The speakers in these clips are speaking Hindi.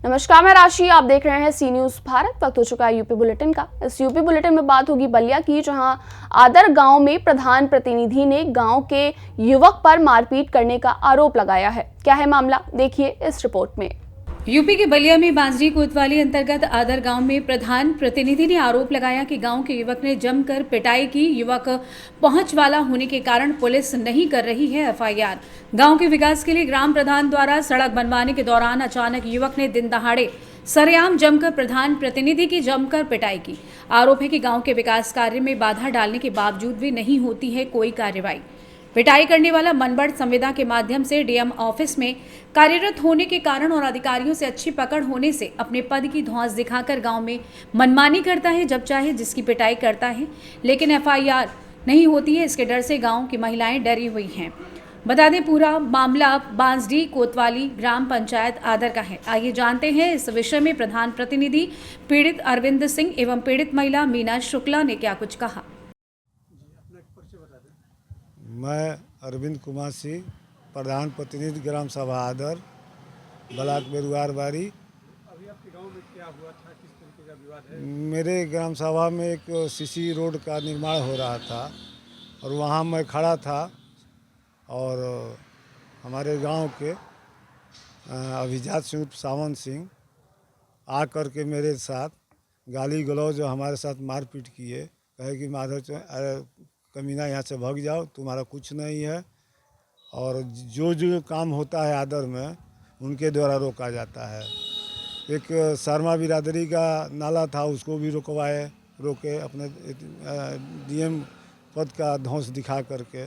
नमस्कार, मैं राशि। आप देख रहे हैं सी न्यूज भारत। वक्त हो चुका है यूपी बुलेटिन का। इस यूपी बुलेटिन में बात होगी बलिया की, जहां आदर गांव में प्रधान प्रतिनिधि ने गांव के युवक पर मारपीट करने का आरोप लगाया है। क्या है मामला, देखिए इस रिपोर्ट में। यूपी के बलिया में बांसडी कोतवाली अंतर्गत आदर गांव में प्रधान प्रतिनिधि ने आरोप लगाया कि गांव के युवक ने जमकर पिटाई की। युवक पहुंच वाला होने के कारण पुलिस नहीं कर रही है एफआईआर। गांव के विकास के लिए ग्राम प्रधान द्वारा सड़क बनवाने के दौरान अचानक युवक ने दिन दहाड़े सरेआम जमकर प्रधान प्रतिनिधि की जमकर पिटाई की। आरोप है कि गांव के विकास कार्य में बाधा डालने के बावजूद भी नहीं होती है कोई कार्रवाई। पिटाई करने वाला मनबड़ संविदा के माध्यम से डीएम ऑफिस में कार्यरत होने के कारण और अधिकारियों से अच्छी पकड़ होने से अपने पद की धौंस दिखाकर गांव में मनमानी करता है, जब चाहे जिसकी पिटाई करता है, लेकिन एफआईआर नहीं होती है। इसके डर से गांव की महिलाएं डरी हुई हैं। बता दें, पूरा मामला बांसडी कोतवाली ग्राम पंचायत आदर का है। आइए जानते हैं इस विषय में प्रधान प्रतिनिधि पीड़ित अरविंद सिंह एवं पीड़ित महिला मीना शुक्ला ने क्या कुछ कहा। मैं अरविंद कुमार सिंह, प्रधान प्रतिनिधि ग्राम सभा आदर, ब्लॉक बेरुआरबाड़ी। अभी आपके गांव में क्या हुआ था, किस तरीके का विवाद है? मेरे ग्राम सभा में एक सीसी रोड का निर्माण हो रहा था और वहाँ मैं खड़ा था और हमारे गांव के अभिजात सिंह सावन सिंह आ कर के मेरे साथ गाली गलौज हमारे साथ मारपीट किए। कहे कि माधव कमीना यहाँ से भाग जाओ, तुम्हारा कुछ नहीं है। और जो जो काम होता है आदर में उनके द्वारा रोका जाता है। एक शर्मा बिरादरी का नाला था, उसको भी रोके अपने डीएम पद का धौंस दिखा करके।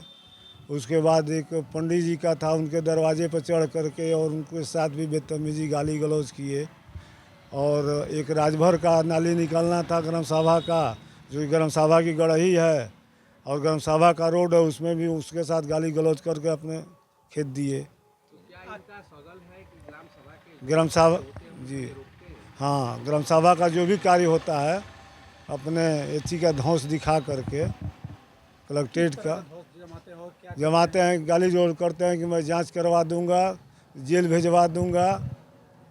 उसके बाद एक पंडित जी का था, उनके दरवाजे पर चढ़ करके और उनके साथ भी बदतमीजी गाली गलौज किए। और एक राजभर का नाली निकलना था ग्राम सभा का, जो ग्राम सभा की गढ़ही है और ग्राम सभा का रोड है, उसमें भी उसके साथ गाली गलौज करके अपने खेत दिए। तो क्या इनका सवाल है कि ग्राम सभा के ग्राम सभा जी हाँ, ग्राम सभा का जो भी कार्य होता है अपने एथी का धौंस दिखा करके कलेक्ट्रेट का जमाते हैं, गाली जोड़ करते हैं कि मैं जांच करवा दूंगा, जेल भेजवा दूंगा।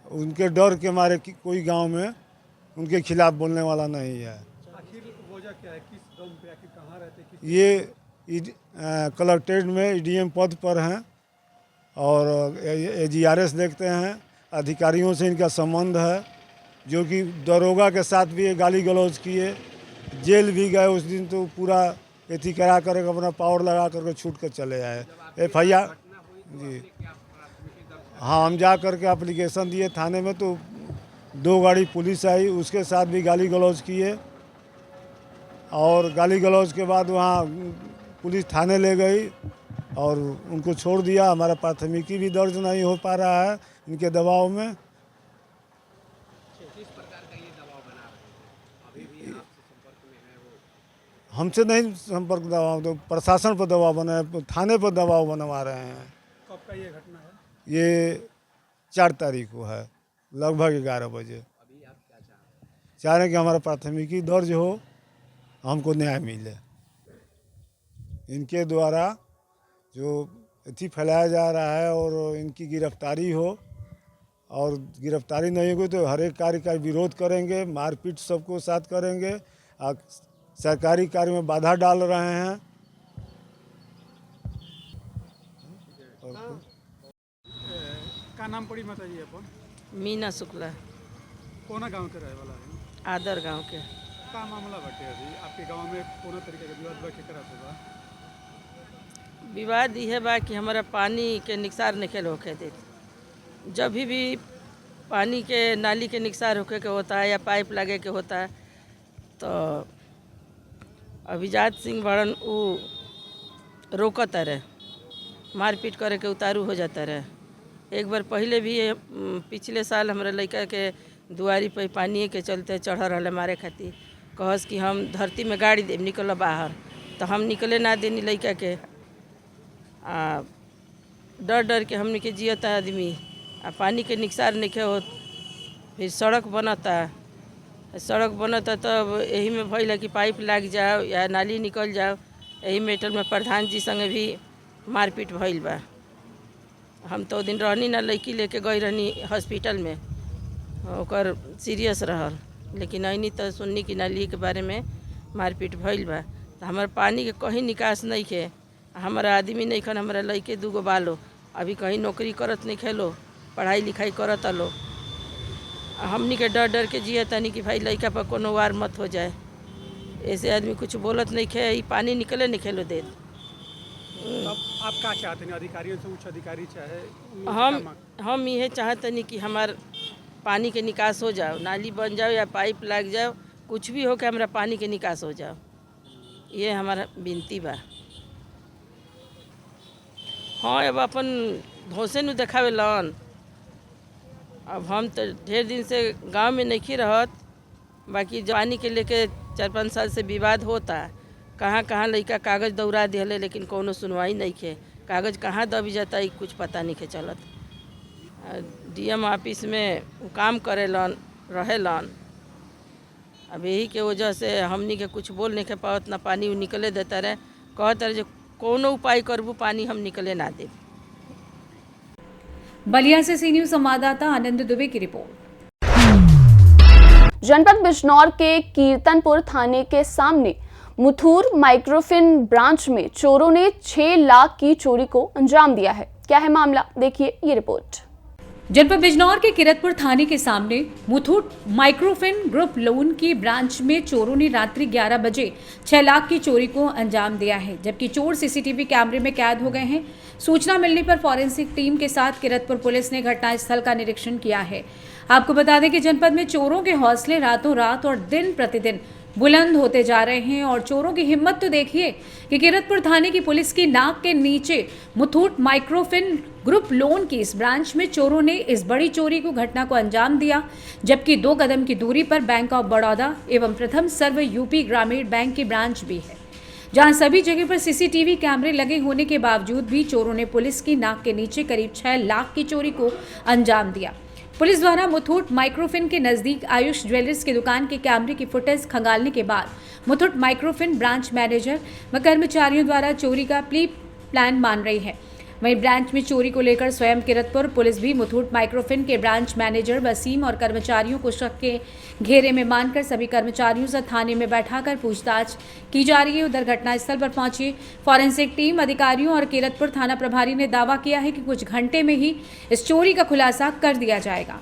उनके डर के मारे कि कोई गांव में उनके खिलाफ बोलने वाला नहीं है। आखिर वजह क्या है, किस दम पे, आखिर कहाँ रहते, किस ये कलेक्ट्रेट में ईडीएम पद पर हैं और एजीआरएस देखते हैं। अधिकारियों से इनका संबंध है, जो कि दरोगा के साथ भी ये गाली गलौज किए, जेल भी गए उस दिन। तो पूरा एथी करा कर अपना पावर लगा करके छूट कर चले आए। एफआईआर जी हाँ, हम जा करके एप्लीकेशन दिए थाने में, तो 2 गाड़ी पुलिस आई, उसके साथ भी गाली गलौज किए। और गाली गलौज के बाद वहाँ पुलिस थाने ले गई और उनको छोड़ दिया। हमारा प्राथमिकी भी दर्ज नहीं हो पा रहा है इनके दबाव में। किस प्रकार का ये दबाव बना रहे हैं? अभी भी आपसे संपर्क में है वो? हमसे नहीं संपर्क दबाव, तो प्रशासन पर दबाव बना, थाने पर दबाव बनवा रहे हैं। कब का ये घटना है? ये 4 तारीख को है, लगभग 11 बजे। अभी आप क्या चाह रहे हैं कि हमारा प्राथमिकी दर्ज हो, हमको न्याय मिले। इनके द्वारा जो अथी फैलाया जा रहा है और इनकी गिरफ्तारी हो, और गिरफ्तारी नहीं होगी तो हर एक कार्य का विरोध करेंगे, मारपीट सबको साथ करेंगे। सरकारी कार्य में बाधा डाल रहे हैं। का नाम पड़ी माता जी अपन? मीना शुक्ला, कोना गांव के रहे वाला है? आदर गांव के। का मामला बटे अभी आपके गांव में कोना तरीके का विवाद बा केकरा से बा? विवाद यह बा कि हमारा पानी के निकसार निकल होके दे। जब भी पानी के नाली के निकसार होके के होता है या पाइप लगे के होता है, तो अभिजात सिंह बड़न वो रोकता रहे, मारपीट करे के उतारू हो जाता रहे। एक बार पहले भी पिछले साल हमारे लड़का के दुआरी पे पानी के चलते चढ़ रहा मारे खातिर, कहस कि हम धरती में गाड़ी देव, निकल बाहर। तो हम निकले ना देनी लड़का के, डर डर के हमने के जियता आदमी। पानी के निकसार नहीं होत, फिर सड़क बनता, सड़क बनता तब यही में भइल है कि पाइप लग जाओ या नाली निकल जाओ, यही मैटर में प्रधान जी संगे भी मारपीट भइल बा। हम तो दिन रहनी ना, लड़की लेके गई रहनी हॉस्पिटल में, ओकर सीरियस रहल, लेकिन अइनी तो सुननी कि नाली के बारे में मारपीट भइल बा। तो हमारे पानी के कहीं निकास नहीं खे, हमारा आदमी नहीं खन, हमारा लड़के 2 गो बालो अभी कहीं नौकरी करत नहीं खेलो, पढ़ाई लिखाई करत लो। हमनी के डर डर के जिए तनी कि भाई लड़का पर कोनो वार मत हो जाए, ऐसे आदमी कुछ बोलत नहीं खे, ई पानी निकले नहीं खेलो दे। अब आप क्या चाहते हैं, अधिकारियों से उच्च अधिकारी चाहे उनसे क्या मांग- हम ये चाहते नहीं कि हमार पानी के निकास हो जाओ, नाली बन जाओ या पाइप लग जाओ, कुछ भी हो के हमारा पानी के निकास हो जाओ, ये हमारा विनती बा। हाँ, अब अपन धोसे न देखावे लन। अब हम तो ढेर दिन से गांव में नहीं रहत, बाकी जवानी के लेके 4-5 साल से विवाद होता, कहाँ कहाँ लड़का कागज़ दौड़ा दिले, लेकिन कोनो सुनवाई नहीं खे, कागज़ कहाँ दब जाता है कुछ पता नहीं खे चलत। डीएम ऑफिस में काम करेलन रहेलन, अब यही के वजह से हमनी के कुछ बोल नहीं के पावत, ना पानी निकले देता रहे, कहते रहे जो कोनो उपाय करबू पानी हम निकले ना दे। बलिया से सी न्यूज संवाददाता आनंद दुबे की रिपोर्ट। जनपद बिजनौर के कीर्तनपुर थाने के सामने मुथूर माइक्रोफिन ब्रांच में चोरों ने 6 लाख की चोरी को अंजाम दिया है। क्या है मामला, देखिए ये रिपोर्ट। जनपद बिजनौर के किरतपुर थाने के सामने मुथूट माइक्रोफिन ग्रुप लोन की ब्रांच में चोरों ने रात्रि 11 बजे 6 लाख की चोरी को अंजाम दिया है, जबकि चोर सीसीटीवी कैमरे में कैद हो गए हैं। सूचना मिलने पर फॉरेंसिक टीम के साथ किरतपुर पुलिस ने घटनास्थल का निरीक्षण किया है। आपको बता दें कि जनपद में चोरों के हौसले रातों रात और दिन प्रतिदिन बुलंद होते जा रहे हैं और चोरों की हिम्मत तो देखिए कि किरतपुर थाने की पुलिस की नाक के नीचे मुथूट माइक्रोफिन ग्रुप लोन की इस ब्रांच में चोरों ने इस बड़ी चोरी को घटना को अंजाम दिया, जबकि 2 कदम की दूरी पर बैंक ऑफ बड़ौदा एवं प्रथम सर्व यूपी ग्रामीण बैंक की ब्रांच भी है, जहां सभी जगह पर सीसीटीवी कैमरे लगे होने के बावजूद भी चोरों ने पुलिस की नाक के नीचे करीब 6 लाख की चोरी को अंजाम दिया। पुलिस द्वारा मुथूट माइक्रोफिन के नजदीक आयुष ज्वेलर्स की दुकान के कैमरे की फुटेज खंगालने के बाद मुथूट माइक्रोफिन ब्रांच मैनेजर व कर्मचारियों द्वारा चोरी का प्री प्लान मान रही है। वहीं ब्रांच में चोरी को लेकर स्वयं किरतपुर पुलिस भी मुथूट माइक्रोफिन के ब्रांच मैनेजर वसीम और कर्मचारियों को शक के घेरे में मानकर सभी कर्मचारियों से थाने में बैठाकर पूछताछ की जा रही है। उधर घटनास्थल पर पहुंची फॉरेंसिक टीम अधिकारियों और किरतपुर थाना प्रभारी ने दावा किया है कि कुछ घंटे में ही इस चोरी का खुलासा कर दिया जाएगा।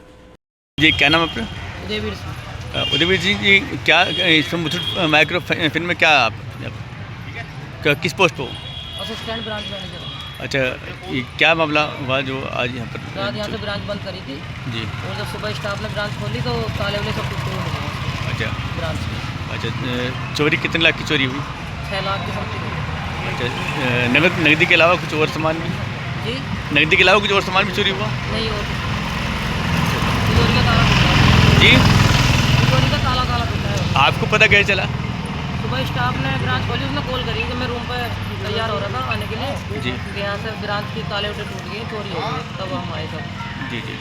जी क्या नाम आपका? उदयवीर सिंह। उदयवीर जी, क्या इस मुथूट माइक्रोफिन में क्या आप किस पोस्ट पे हो? Assistant branch manager. अच्छा, ये क्या मामला हुआ जो आज यहाँ पर? रात यहाँ से ब्रांच बंद करी थी जी। और जब सुबह स्टाफ ने ब्रांच खोली तो ताले वाले सब कुछ तोड़ दिए अच्छा ब्रांच में। अच्छा, चोरी कितने लाख की चोरी हुई? 6 लाख की समथिंग। अच्छा, नगदी के अलावा कुछ और सामान भी? जी नगदी के अलावा कुछ और सामान भी चोरी हुआ? नहीं, और तिजोरी का ताला टूटा है। जी, तिजोरी का ताला टूटा है। आपको पता कैसे चला? सुबह स्टाफ ने ब्रांच खोली, उसने कॉल करी कि मैं रूम पर तैयार हो रहा था आने के लिए जी। कि यहाँ से ब्रांच की ताले उठे टूट गए, चोरी हो गई, तब हम आए सब। जी जी।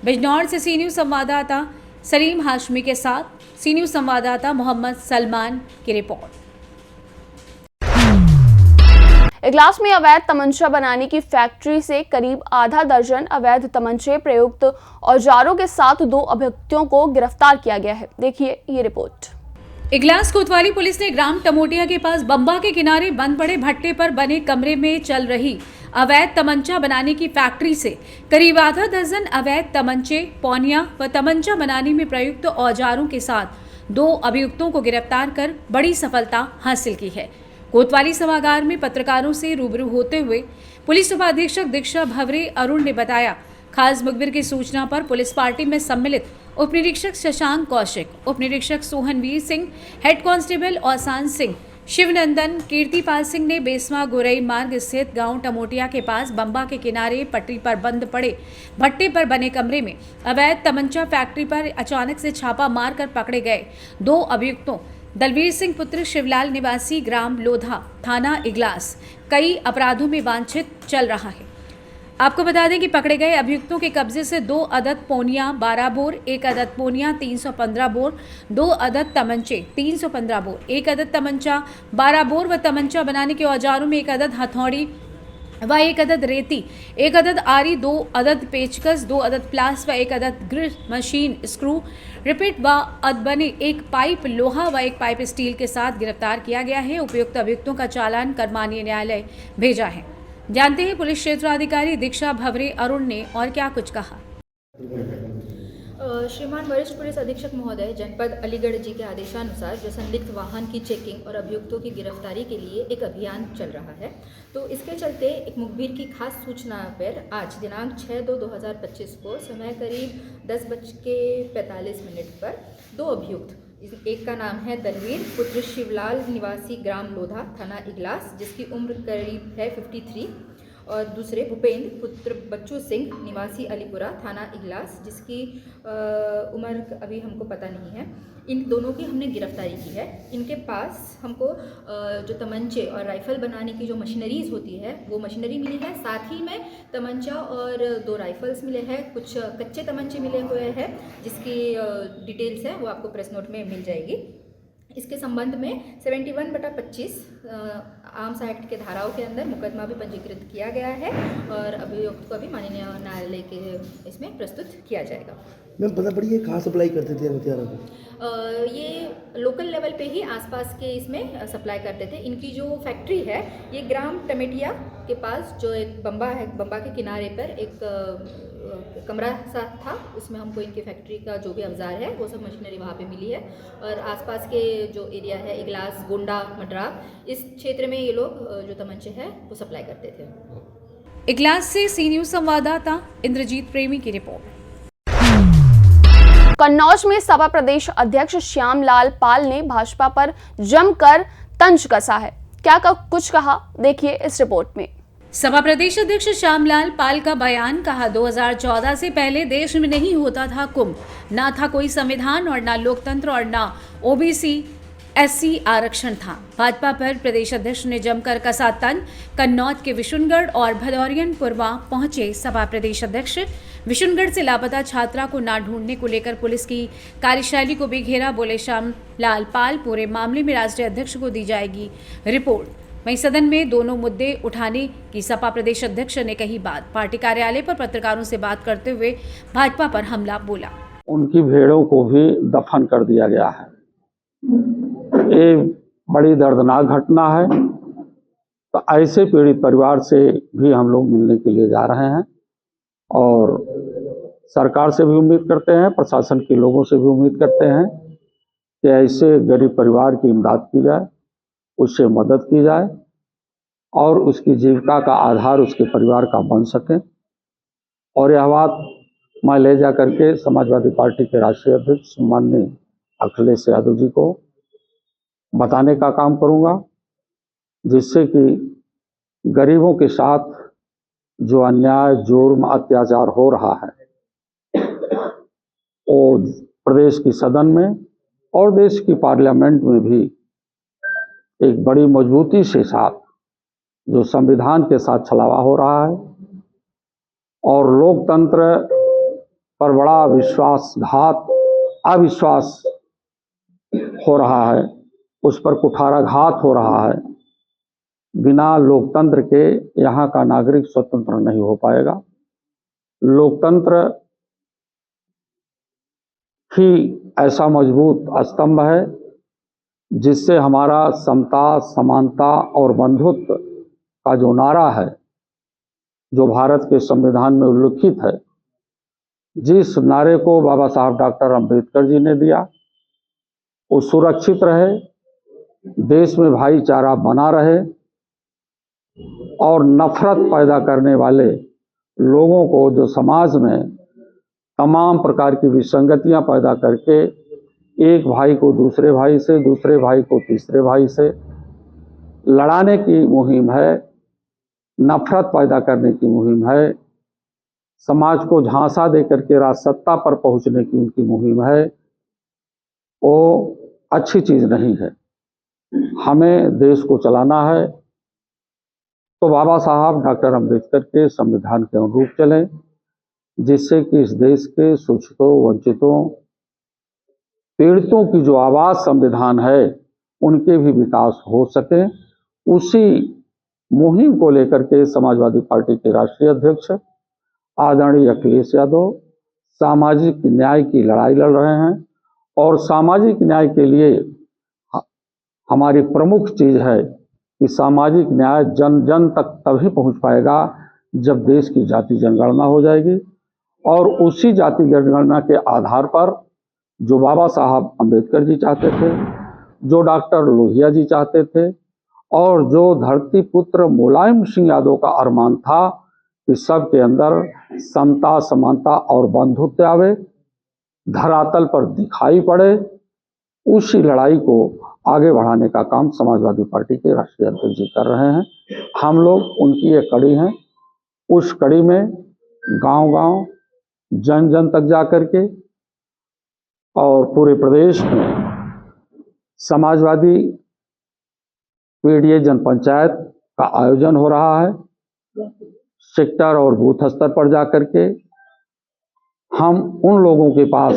बिजनौर से सी न्यूज संवाददाता सलीम हाशमी के साथ सी न्यूज संवाददाता मोहम्मद सलमान की रिपोर्ट। इगलास में अवैध तमंचा बनाने की फैक्ट्री से करीब आधा दर्जन अवैध तमंचे प्रयुक्त औजारों के साथ 2 अभियुक्तों को गिरफ्तार किया गया है। देखिए ये रिपोर्ट। इगलास कोतवाली पुलिस ने ग्राम टमोटिया के पास बंबा के किनारे बंद पड़े भट्टे पर बने कमरे में चल रही अवैध तमंचा बनाने की फैक्ट्री से करीब आधा दर्जन अवैध तमंचे, पौनिया व तमंचा बनाने में प्रयुक्त औजारों के साथ 2 अभियुक्तों को गिरफ्तार कर बड़ी सफलता हासिल की है। कोतवाली सभागार में पत्रकारों से रूबरू होते हुए पुलिस उपाधीक्षक दीक्षा भवरे अरुण ने बताया, खास मुखबिर की सूचना पर पुलिस पार्टी में सम्मिलित उप निरीक्षक शशांक कौशिक, उप निरीक्षक सोहनवीर सिंह, हेड कांस्टेबल औसान सिंह, शिवनंदन, कीर्तिपाल सिंह ने बेसवा गोरई मार्ग स्थित गांव टमोटिया के पास बंबा के किनारे पटरी पर बंद पड़े भट्टे पर बने कमरे में अवैध तमंचा फैक्ट्री पर अचानक से छापा मारकर पकड़े गए 2 अभियुक्तों दलवीर सिंह पुत्र शिवलाल निवासी ग्राम लोधा थाना इगलास कई अपराधों में वांछित चल रहा है। आपको बता दें कि पकड़े गए अभियुक्तों के कब्जे से 2 अदद पोनिया 12 बोर, 1 अदद पोनिया 315 बोर, 2 अदद तमंचे 315 बोर, 1 अदद तमंचा 12 बोर व तमंचा बनाने के औजारों में 1 अदद हथौड़ी व 1 अदद रेती, 1 अदद आरी, 2 अदद पेचकस, 2 अदद प्लास व 1 अदद ग्रिल मशीन स्क्रू रिपीट व अदबने 1 पाइप लोहा व 1 पाइप स्टील के साथ गिरफ्तार किया गया है। उपयुक्त अभियुक्तों का चालान कर्मान्य न्यायालय भेजा है। जानते हैं पुलिस क्षेत्राधिकारी दीक्षा भवरे अरुण ने और क्या कुछ कहा। श्रीमान वरिष्ठ पुलिस अधीक्षक महोदय जनपद अलीगढ़ जी के आदेशानुसार जो संदिग्ध वाहन की चेकिंग और अभियुक्तों की गिरफ्तारी के लिए एक अभियान चल रहा है, तो इसके चलते एक मुखबिर की खास सूचना पर आज दिनांक 6/2/2025 को समय करीब 10:45 पर 2 अभियुक्त, एक का नाम है दलवीर पुत्र शिवलाल निवासी ग्राम लोधा थाना इगलास जिसकी उम्र करीब है 53, और दूसरे भूपेंद्र पुत्र बच्चू सिंह निवासी अलीपुरा थाना इगलास जिसकी उम्र अभी हमको पता नहीं है। इन दोनों की हमने गिरफ्तारी की है। इनके पास हमको जो तमंचे और राइफ़ल बनाने की जो मशीनरीज़ होती है वो मशीनरी मिली है, साथ ही में तमंचा और 2 राइफ़ल्स मिले हैं, कुछ कच्चे तमंचे मिले हुए हैं जिसकी डिटेल्स है वो आपको प्रेस नोट में मिल जाएगी। इसके संबंध में 71/25 आर्म्स एक्ट के धाराओं के अंदर मुकदमा भी पंजीकृत किया गया है और अभियुक्त को भी माननीय न्यायालय के इसमें प्रस्तुत किया जाएगा। मैम पता पड़ी ये कहाँ सप्लाई करते थे हथियारों को? ये लोकल लेवल पे ही आसपास के इसमें सप्लाई करते थे। इनकी जो फैक्ट्री है ये ग्राम टमेटिया के पास जो एक बम्बा है, बम्बा के किनारे पर एक कमरा सा था, उसमें हमको इनकी फैक्ट्री का जो भी अवजार है वो सब मशीनरी वहाँ पे मिली है। और आसपास के जो एरिया है इगलास, गोंडा, मडरा, इस क्षेत्र में ये लोग जो तमंचे हैं वो सप्लाई करते थे। इगलास से सी न्यूज़ संवाददाता इंद्रजीत प्रेमी की रिपोर्ट। कन्नौज में सपा प्रदेश अध्यक्ष श्यामलाल पाल ने भाजपा पर जमकर तंज कसा है। क्या कुछ कहा, देखिए इस रिपोर्ट में। सपा प्रदेश अध्यक्ष श्यामलाल पाल का बयान, कहा 2014 से पहले देश में नहीं होता था कुंभ, ना था कोई संविधान और ना लोकतंत्र और ना ओबीसी SC आरक्षण था। भाजपा पर प्रदेश अध्यक्ष ने जमकर कसा तंज। कन्नौज के विशुनगढ़ और भदौरियन पुरवा पहुंचे सपा प्रदेश अध्यक्ष। विशुनगढ़ से लापता छात्रा को ना ढूंढने को लेकर पुलिस की कार्यशैली को भी घेरा। बोले श्यामलाल पाल, पूरे मामले में राष्ट्रीय अध्यक्ष को दी जाएगी रिपोर्ट। वहीं सदन में दोनों मुद्दे उठाने की सपा प्रदेश अध्यक्ष ने कही बात। पार्टी कार्यालय पर पत्रकारों से बात करते हुए भाजपा पर हमला बोला। उनकी भेड़ों को भी दफन कर दिया गया है। ये बड़ी दर्दनाक घटना है। तो ऐसे पीड़ित परिवार से भी हम लोग मिलने के लिए जा रहे हैं और सरकार से भी उम्मीद करते हैं, प्रशासन के लोगों से भी उम्मीद करते हैं कि ऐसे गरीब परिवार की इमदाद की जाए, उससे मदद की जाए और उसकी जीविका का आधार उसके परिवार का बन सके। और यह बात मैं ले जा करके समाजवादी पार्टी के राष्ट्रीय अध्यक्ष माननीय अखिलेश यादव जी को बताने का काम करूंगा, जिससे कि गरीबों के साथ जो अन्याय, जुर्म, अत्याचार हो रहा है वो प्रदेश की सदन में और देश की पार्लियामेंट में भी एक बड़ी मजबूती से साथ जो संविधान के साथ छलावा हो रहा है और लोकतंत्र पर बड़ा विश्वासघात, अविश्वास हो रहा है, उस पर कुठाराघात हो रहा है। बिना लोकतंत्र के यहाँ का नागरिक स्वतंत्र नहीं हो पाएगा। लोकतंत्र ही ऐसा मजबूत स्तंभ है जिससे हमारा समता, समानता और बंधुत्व का जो नारा है, जो भारत के संविधान में उल्लिखित है, जिस नारे को बाबा साहब डॉक्टर अंबेडकर जी ने दिया, वो सुरक्षित रहे, देश में भाईचारा बना रहे और नफरत पैदा करने वाले लोगों को जो समाज में तमाम प्रकार की विसंगतियां पैदा करके एक भाई को दूसरे भाई से, दूसरे भाई को तीसरे भाई से लड़ाने की मुहिम है, नफरत पैदा करने की मुहिम है, समाज को झांसा देकर के राजसत्ता पर पहुंचने की उनकी मुहिम है, वो अच्छी चीज नहीं है। हमें देश को चलाना है तो बाबा साहब डॉक्टर अम्बेडकर के संविधान के अनुरूप चलें, जिससे कि इस देश के शोषितों, वंचितों, पीड़ितों की जो आवाज संविधान है उनके भी विकास हो सके। उसी मुहिम को लेकर के समाजवादी पार्टी के राष्ट्रीय अध्यक्ष आदरणीय अखिलेश यादव सामाजिक न्याय की लड़ाई लड़ रहे हैं। और सामाजिक न्याय के लिए हमारी प्रमुख चीज है कि सामाजिक न्याय जन जन तक तभी पहुंच पाएगा जब देश की जाति जनगणना हो जाएगी। और उसी जाति जनगणना के आधार पर जो बाबा साहब अम्बेडकर जी चाहते थे, जो डॉक्टर लोहिया जी चाहते थे, और जो धरती पुत्र मुलायम सिंह यादव का अरमान था कि सबके अंदर समता, समानता और बंधुत्व आवे, धरातल पर दिखाई पड़े, उसी लड़ाई को आगे बढ़ाने का काम समाजवादी पार्टी के राष्ट्रीय अध्यक्ष जी कर रहे हैं। हम लोग उनकी एक कड़ी हैं। उस कड़ी में गांव-गांव, जन जन तक जाकर के और पूरे प्रदेश में समाजवादी पीडीए जनपंचायत का आयोजन हो रहा है। सेक्टर और बूथ स्तर पर जाकर के हम उन लोगों के पास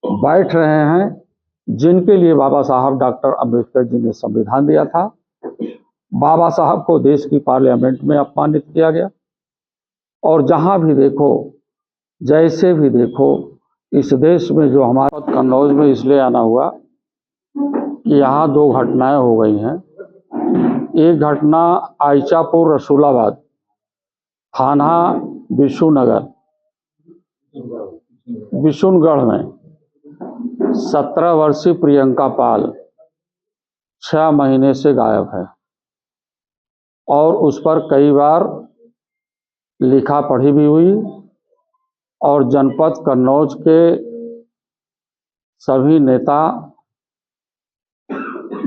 बैठ रहे हैं जिनके लिए बाबा साहब डॉक्टर अम्बेडकर जी ने संविधान दिया था। बाबा साहब को देश की पार्लियामेंट में अपमानित किया गया, और जहां भी देखो, जैसे भी देखो, इस देश में जो हमारा कन्नौज में इसलिए आना हुआ कि यहाँ दो घटनाएं हो गई हैं। एक घटना आइचापुर रसूलाबाद थाना विशुनगढ़ में 17 वर्षीय प्रियंका पाल 6 महीने से गायब है, और उस पर कई बार लिखा पढ़ी भी हुई, और जनपद कन्नौज के सभी नेता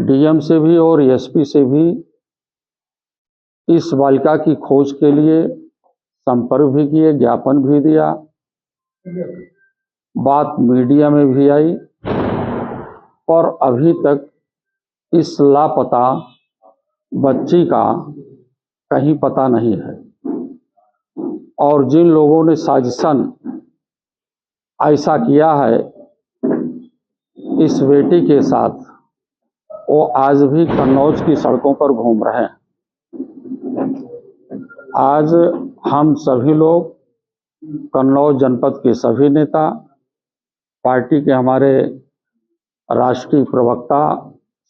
डीएम से भी और एसपी से भी इस बालिका की खोज के लिए संपर्क भी किए, ज्ञापन भी दिया, बात मीडिया में भी आई, और अभी तक इस लापता बच्ची का कहीं पता नहीं है। और जिन लोगों ने साजिशन ऐसा किया है इस बेटी के साथ, वो आज भी कन्नौज की सड़कों पर घूम रहे हैं। आज हम सभी लोग, कन्नौज जनपद के सभी नेता, पार्टी के हमारे राष्ट्रीय प्रवक्ता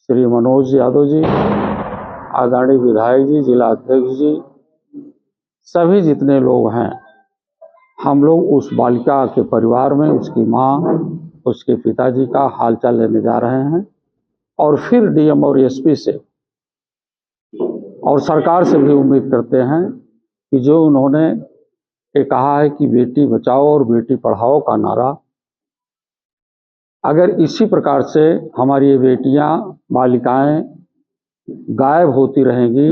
श्री मनोज यादव जी, आदरणीय विधायक जी, जिला अध्यक्ष जी, सभी जितने लोग हैं, हम लोग उस बालिका के परिवार में उसकी मां, उसके पिताजी का हालचाल लेने जा रहे हैं, और फिर डीएम और एसपी से और सरकार से भी उम्मीद करते हैं कि जो उन्होंने ये कहा है कि बेटी बचाओ और बेटी पढ़ाओ का नारा, अगर इसी प्रकार से हमारी ये बेटियां, बालिकाएं गायब होती रहेंगी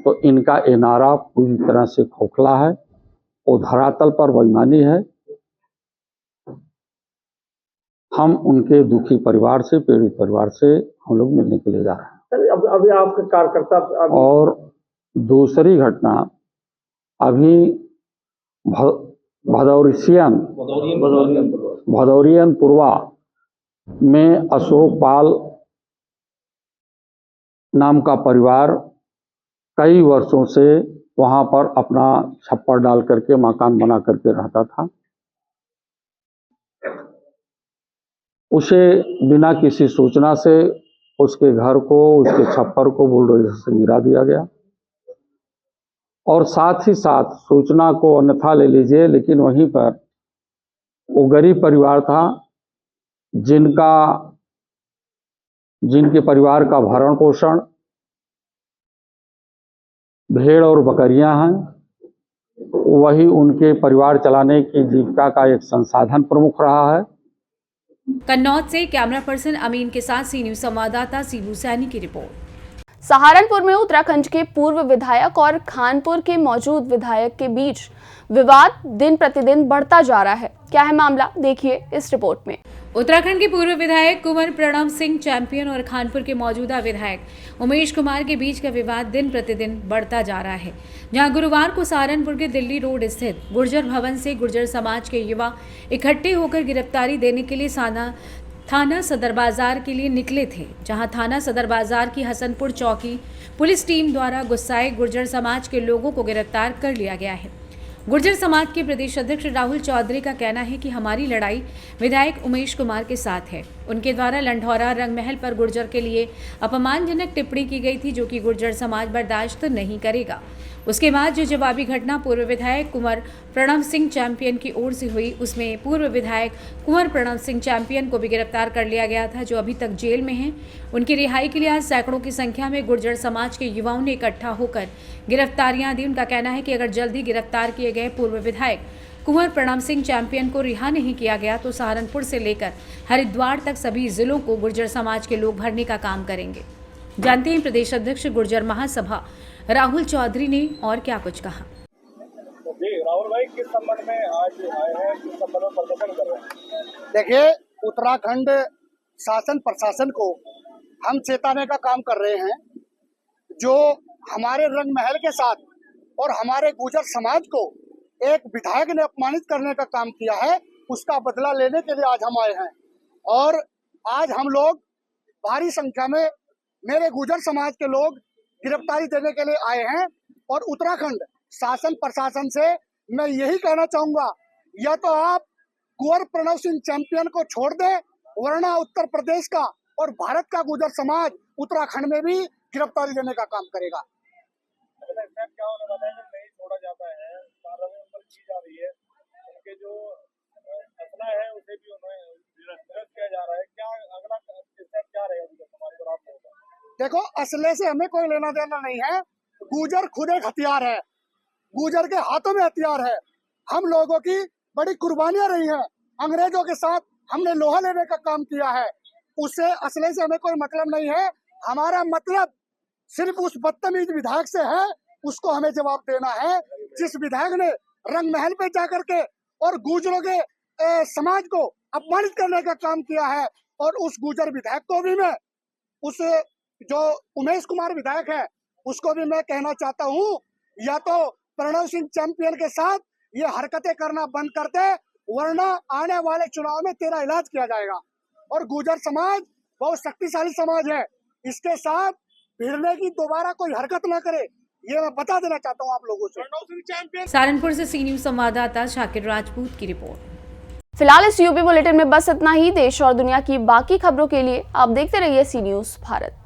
तो इनका ये नारा पूरी तरह से खोखला है, वो धरातल पर बेईमानी है। हम उनके दुखी परिवार से, पीड़ित परिवार से हम लोग मिलने के लिए जा रहे हैं। अभी आपके कार्यकर्ता और दूसरी घटना अभी भदौरियन पुरवा में अशोक पाल नाम का परिवार कई वर्षों से वहां पर अपना छप्पर डाल करके, मकान बना करके रहता था। उसे बिना किसी सूचना से उसके घर को, उसके छप्पर को बुलडोजर से गिरा दिया गया, और साथ ही साथ सूचना को अन्यथा ले लीजिए, लेकिन वहीं पर वो गरीब परिवार था जिनके परिवार का भरण पोषण भेड़ और बकरियां हैं, वही उनके परिवार चलाने की जीविका का एक संसाधन प्रमुख रहा है। कन्नौज से कैमरा पर्सन अमीन के साथ सी न्यूज संवाददाता सीबू सैनी की रिपोर्ट। सहारनपुर में उत्तराखंड के पूर्व विधायक और खानपुर के मौजूद विधायक के बीच विवाद दिन प्रतिदिन बढ़ता जा रहा है। क्या है मामला, देखिए इस रिपोर्ट में। उत्तराखंड के पूर्व विधायक कुंवर प्रणव सिंह चैंपियन और खानपुर के मौजूदा विधायक उमेश कुमार के बीच का विवाद दिन प्रतिदिन बढ़ता जा रहा है। जहां गुरुवार को सहारनपुर के दिल्ली रोड स्थित गुर्जर भवन से गुर्जर समाज के युवा इकट्ठे होकर गिरफ्तारी देने के लिए थाना सदर बाजार के लिए निकले थे। जहां थाना सदर बाजार की हसनपुर चौकी पुलिस टीम द्वारा गुस्साए गुर्जर समाज के लोगों को गिरफ्तार कर लिया गया है। गुर्जर समाज के प्रदेश अध्यक्ष राहुल चौधरी का कहना है कि हमारी लड़ाई विधायक उमेश कुमार के साथ है। उनके द्वारा लंढौरा रंगमहल पर गुर्जर के लिए अपमानजनक टिप्पणी की गई थी, जो कि गुर्जर समाज बर्दाश्त नहीं करेगा। उसके बाद जो जवाबी घटना पूर्व विधायक कुंवर प्रणव सिंह चैंपियन की ओर से हुई, उसमें पूर्व विधायक कुंवर प्रणव सिंह चैंपियन को भी गिरफ्तार कर लिया गया था, जो अभी तक जेल में हैं। उनकी रिहाई के लिए आज सैकड़ों की संख्या में गुर्जर समाज के युवाओं ने इकट्ठा होकर गिरफ्तारियां दी। उनका कहना है कि अगर जल्द ही गिरफ्तार किए गए पूर्व विधायक कुंवर प्रणव सिंह चैंपियन को रिहा नहीं किया गया तो सहारनपुर से लेकर हरिद्वार तक सभी जिलों को गुर्जर समाज के लोग भरने का काम करेंगे। जानते हैं प्रदेश अध्यक्ष गुर्जर महासभा राहुल चौधरी ने और क्या कुछ कहा। राहुल भाई, किस संबंध में आज आए हैं, किस संबंध में प्रदर्शन कर रहे हैं? देखिए, उत्तराखंड शासन प्रशासन को हम चेताने का काम कर रहे हैं। जो हमारे रंग महल के साथ और हमारे गुर्जर समाज को एक विधायक ने अपमानित करने का काम किया है, उसका बदला लेने के लिए आज हम आए हैं। और आज हम लोग भारी संख्या में मेरे गुर्जर समाज के लोग गिरफ्तारी देने के लिए आए हैं। और उत्तराखंड शासन प्रशासन से मैं यही कहना चाहूंगा, या तो आप कुंवर प्रणव सिंह चैंपियन को छोड़ दें, वरना उत्तर प्रदेश का और भारत का गुर्जर समाज उत्तराखंड में भी गिरफ्तारी देने का काम करेगा। क्या होने वाला है, नहीं छोड़ा जाता है, कार्रवाई पर की जा रही है, उनके जो फैसला है उसे भी उन्हें निरस्त किया जा रहा है। क्या अगला स्टेप क्या रहेगा गुर्जर समाज पर आप लोगों का? देखो, असले से हमें कोई लेना देना नहीं है। गुर्जर खुद एक हथियार है, गुर्जर के हाथों में हथियार है। हम लोगों की बड़ी कुर्बानियां रही हैं, अंग्रेजों के साथ हमने लोहा लेने का काम किया है। उससे असले से हमें कोई मतलब नहीं है। हमारा मतलब सिर्फ उस बदतमीज विधायक से है, उसको हमें जवाब देना है, जिस विधायक ने रंग महल पे जाकर के और गुर्जरों के समाज को अपमानित करने का काम किया है। और उस गुर्जर विधायक को भी मैं, उस जो उमेश कुमार विधायक है, उसको भी मैं कहना चाहता हूँ, या तो प्रणव सिंह चैंपियन के साथ ये हरकतें करना बंद कर दे, वरना आने वाले चुनाव में तेरा इलाज किया जाएगा। और गुर्जर समाज बहुत शक्तिशाली समाज है, इसके साथ भिड़ने की दोबारा कोई हरकत ना करे, ये मैं बता देना चाहता हूँ आप लोगों से। सहारनपुर से सी न्यूज संवाददाता शाकिर राजपूत की रिपोर्ट। फिलहाल इस यूपी बुलेटिन में बस इतना ही। देश और दुनिया की बाकी खबरों के लिए आप देखते रहिए सी न्यूज भारत।